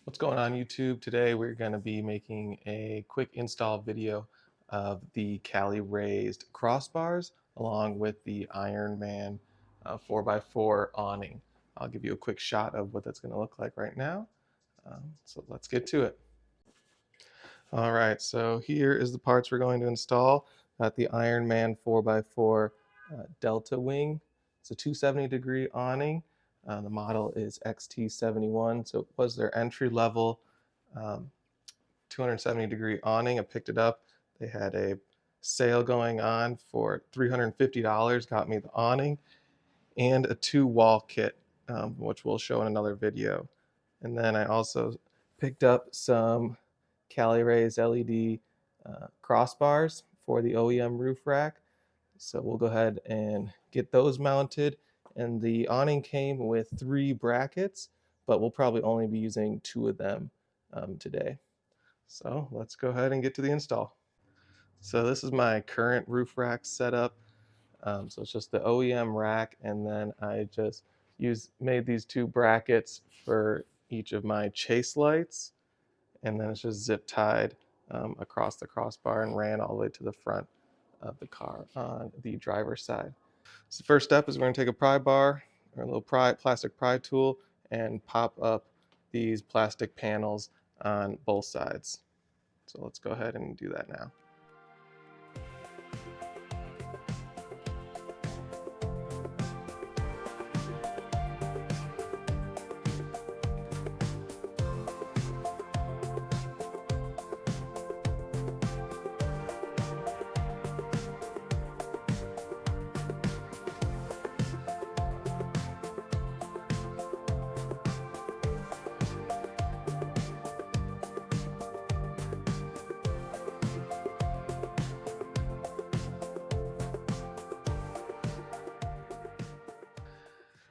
What's going on YouTube? Today we're going to be making a quick install video of the Cali Raised Crossbars along with the Ironman 4x4 awning. I'll give you a quick shot of what that's going to look like right now. So let's get to it. All right, so here is the parts we're going to install. Got the Ironman 4x4 Deltawing. It's a 270-degree awning. The model is XT-71, so it was their entry level 270-degree awning. I picked it up. They had a sale going on for $350. Got me the awning and a 2-wall kit, which we'll show in another video. And then I also picked up some Cali Raised LED crossbars for the OEM roof rack. So we'll go ahead and get those mounted. And the awning came with 3 brackets, but we'll probably only be using 2 of them today. So let's go ahead and get to the install. So this is my current roof rack setup. So it's just the OEM rack, and then I just made these 2 brackets for each of my chase lights, and then it's just zip tied across the crossbar and ran all the way to the front of the car on the driver's side. So the first step is we're going to take a pry bar or a little plastic pry tool and pop up these plastic panels on both sides. So let's go ahead and do that now.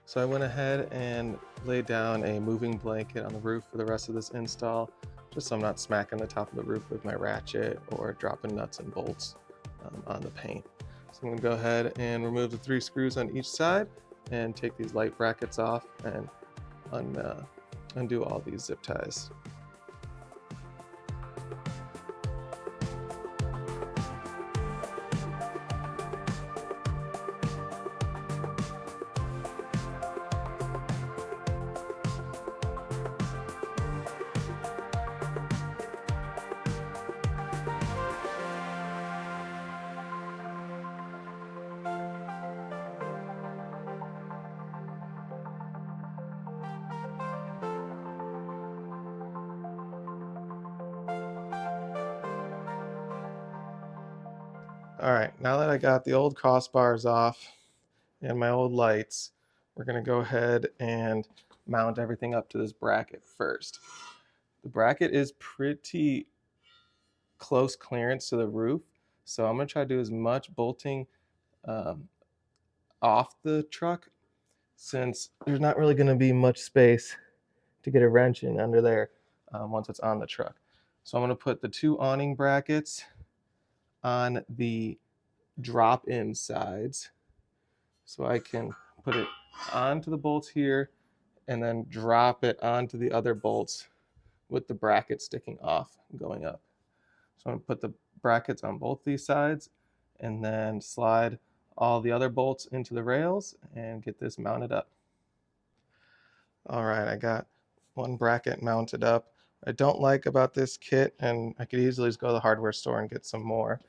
So I went ahead and laid down a moving blanket on the roof for the rest of this install, just so I'm not smacking the top of the roof with my ratchet or dropping nuts and bolts on the paint. So I'm gonna go ahead and remove the 3 screws on each side and take these light brackets off and undo all these zip ties. All right, now that I got the old crossbars off and my old lights, we're gonna go ahead and mount everything up to this bracket first. The bracket is pretty close clearance to the roof, so I'm gonna try to do as much bolting um, off the truck, since there's not really gonna be much space to get a wrench in under there once it's on the truck. So I'm gonna put the 2 awning brackets on the drop-in sides, so I can put it onto the bolts here and then drop it onto the other bolts with the bracket sticking off and going up. So I'm going to put the brackets on both these sides and then slide all the other bolts into the rails and get this mounted up. All right, I got 1 bracket mounted up. What I don't like about this kit, and I could easily just go to the hardware store and get some more,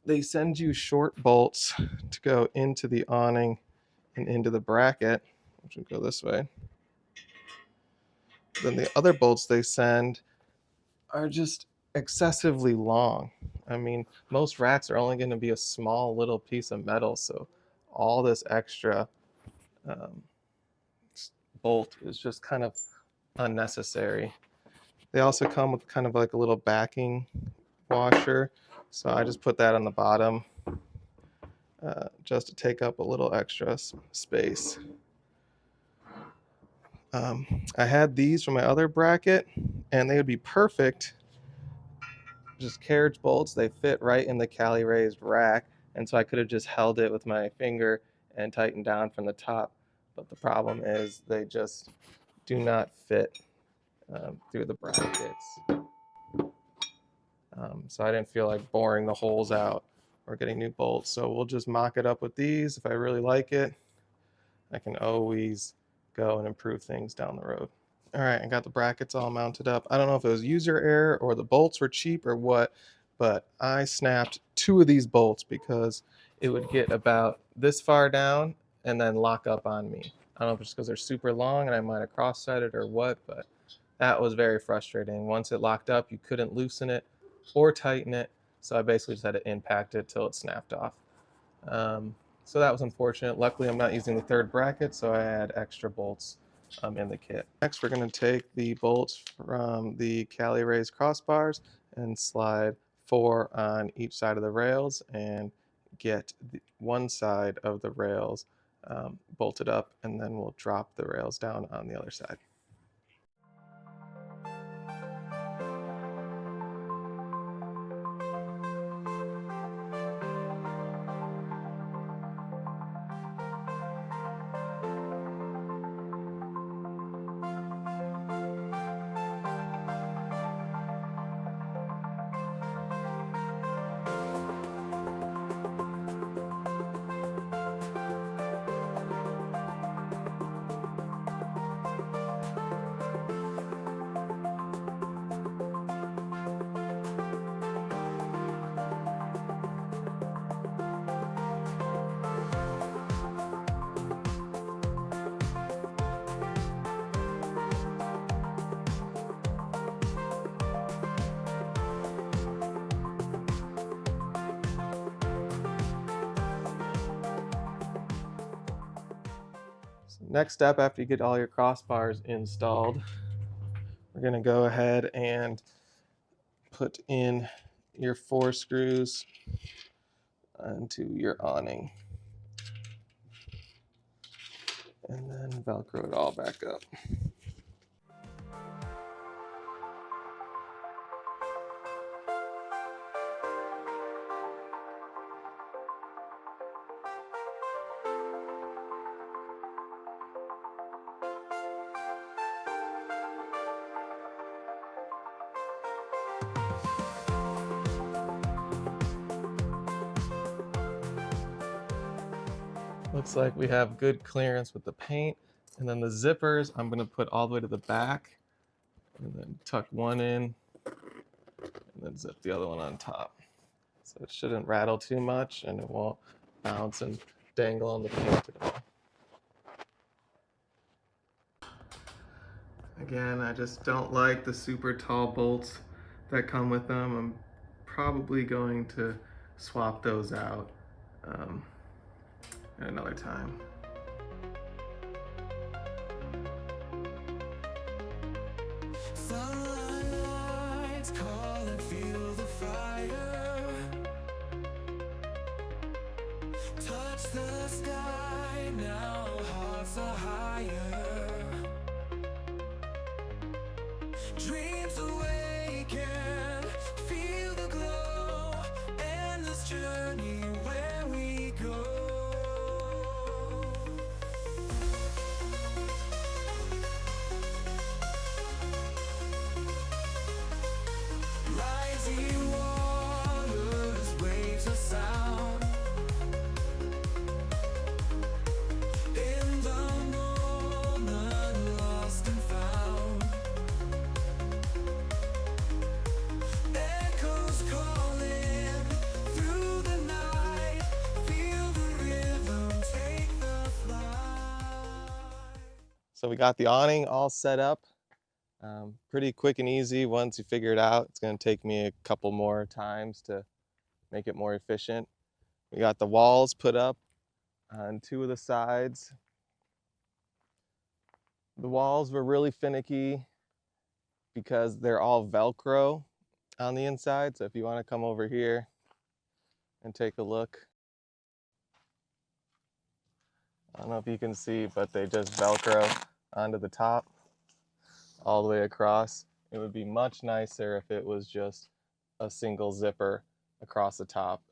they send you short bolts to go into the awning and into the bracket, which will go this way. Then the other bolts they send are just excessively long. I mean, most racks are only going to be a small little piece of metal, so all this extra um, bolt is just kind of unnecessary. They also come with kind of like a little backing washer, so I just put that on the bottom just to take up a little extra space. I had these from my other bracket, and they would be perfect, just carriage bolts. They fit right in the Cali Raised rack, and so I could have just held it with my finger and tightened down from the top. But the problem is they just do not fit through the brackets. So I didn't feel like boring the holes out or getting new bolts. So we'll just mock it up with these. If I really like it, I can always go and improve things down the road. All right, I got the brackets all mounted up. I don't know if it was user error or the bolts were cheap or what, but I snapped 2 of these bolts because it would get about this far down and then lock up on me. I don't know if it's because they're super long and I might have cross-threaded or what, but that was very frustrating. Once it locked up, you couldn't loosen it or tighten it, so I basically just had to impact it till it snapped off. So that was unfortunate. Luckily, I'm not using the 3rd bracket, so I had extra bolts in the kit. Next, we're going to take the bolts from the Cali Raised crossbars and slide 4 on each side of the rails and get one side of the rails bolted up, and then we'll drop the rails down on the other side. Next step, after you get all your crossbars installed, we're going to go ahead and put in your 4 screws onto your awning, and then Velcro it all back up. Looks like we have good clearance with the paint, and then the zippers I'm going to put all the way to the back and then tuck one in and then zip the other one on top. So it shouldn't rattle too much and it won't bounce and dangle on the paint at all. Again, I just don't like the super tall bolts that come with them. I'm probably going to swap those out at another time. Sunlight, call and feel the fire. Touch the sky, now hearts are higher. Dreams awaken, feel the glow, and this journey where we go. Rising waters, waves of sound. In the moment, lost and found. Echoes calling through the night. Feel the rhythm, take the flight. So we got the awning all set up. Pretty quick and easy once you figure it out. It's going to take me a couple more times to make it more efficient. We got the walls put up on 2 of the sides. The walls were really finicky because they're all Velcro on the inside. So if you want to come over here and take a look. I don't know if you can see, but they just Velcro onto the top all the way across. It would be much nicer if it was just a single zipper across the top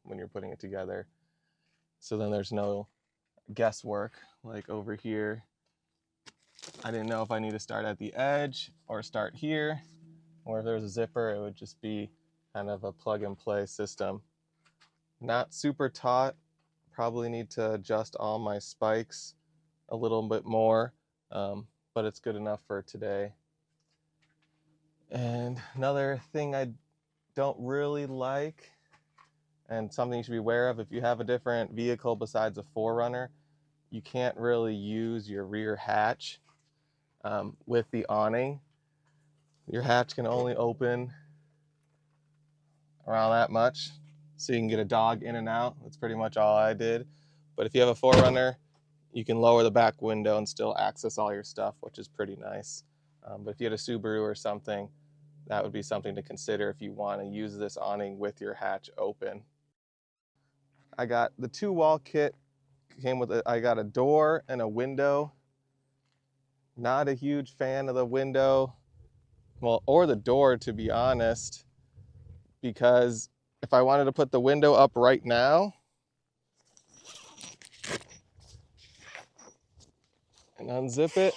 when you're putting it together. So then there's no guesswork, like over here. I didn't know if I need to start at the edge or start here, or if there was a zipper, it would just be kind of a plug and play system. Not super taut, probably need to adjust all my spikes a little bit more, but it's good enough for today. And another thing I don't really like, and something you should be aware of, if you have a different vehicle besides a 4Runner, you can't really use your rear hatch with the awning. Your hatch can only open around that much, so you can get a dog in and out. That's pretty much all I did. But if you have a 4Runner, you can lower the back window and still access all your stuff, which is pretty nice. But if you had a Subaru or something, that would be something to consider if you want to use this awning with your hatch open. I got the 2-wall kit, came with I got a door and a window. Not a huge fan of the window, well, or the door, to be honest, because if I wanted to put the window up right now and unzip it,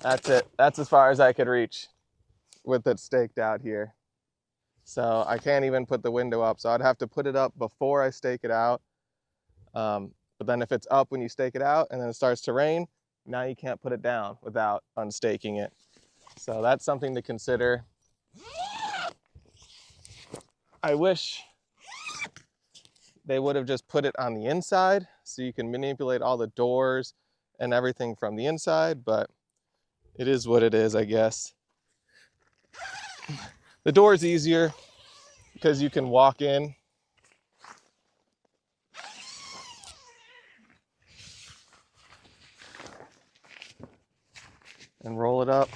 that's it. That's as far as I could reach with it staked out here. So I can't even put the window up. So I'd have to put it up before I stake it out. But then if it's up when you stake it out and then it starts to rain, now you can't put it down without unstaking it. So that's something to consider. I wish they would have just put it on the inside so you can manipulate all the doors and everything from the inside, but it is what it is, I guess. The door is easier because you can walk in. And roll it up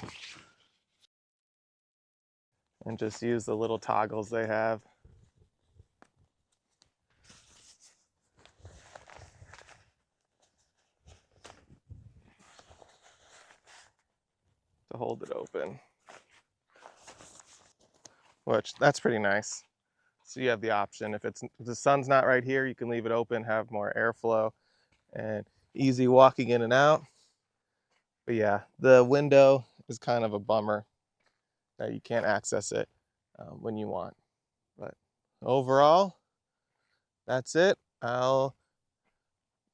and just use the little toggles they have. To hold it open, which that's pretty nice. So you have the option. If the sun's not right here, you can leave it open, have more airflow and easy walking in and out. But yeah, the window is kind of a bummer that you can't access it when you want. But overall, that's it. I'll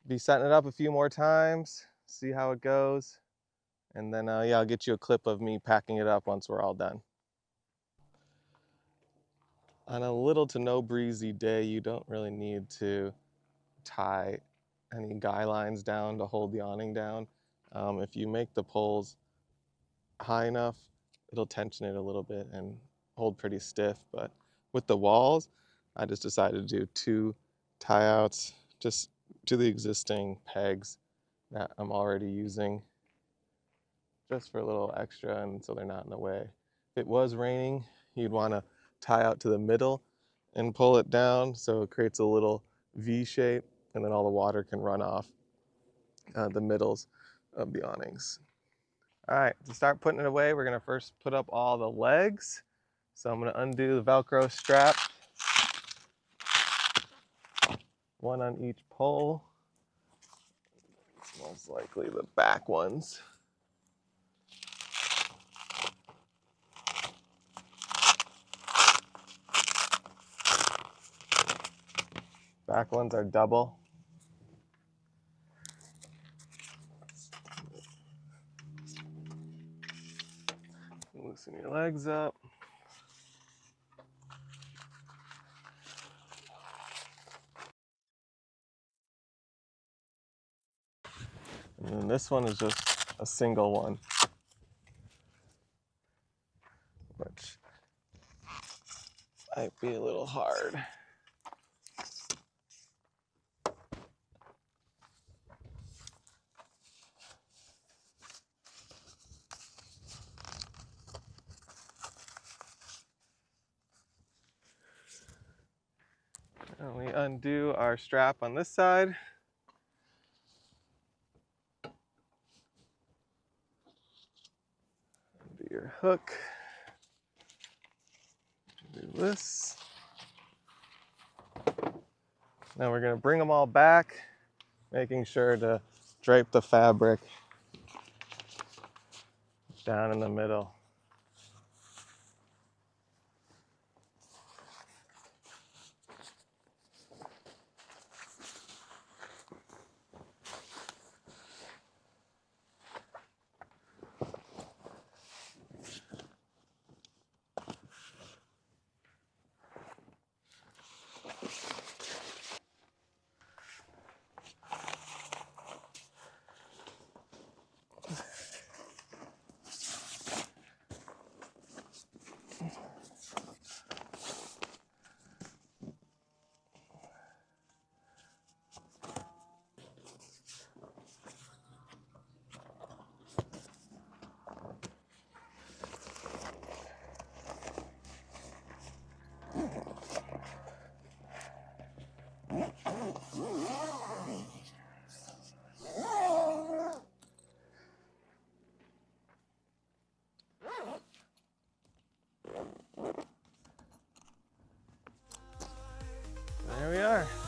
be setting it up a few more times, see how it goes. And then, yeah, I'll get you a clip of me packing it up once we're all done. On a little to no breezy day, you don't really need to tie any guy lines down to hold the awning down. If you make the poles high enough, it'll tension it a little bit and hold pretty stiff. But with the walls, I just decided to do 2 tie outs just to the existing pegs that I'm already using, just for a little extra and so they're not in the way. If it was raining, you'd want to tie out to the middle and pull it down so it creates a little V shape, and then all the water can run off the middles of the awnings. All right, to start putting it away, we're gonna first put up all the legs. So I'm gonna undo the Velcro strap, one on each pole, most likely the back ones. Back ones are double. Loosen your legs up. And then this one is just a single one, which might be a little hard. And we undo our strap on this side. Undo your hook. Do this. Now we're going to bring them all back, making sure to drape the fabric down in the middle. There we are.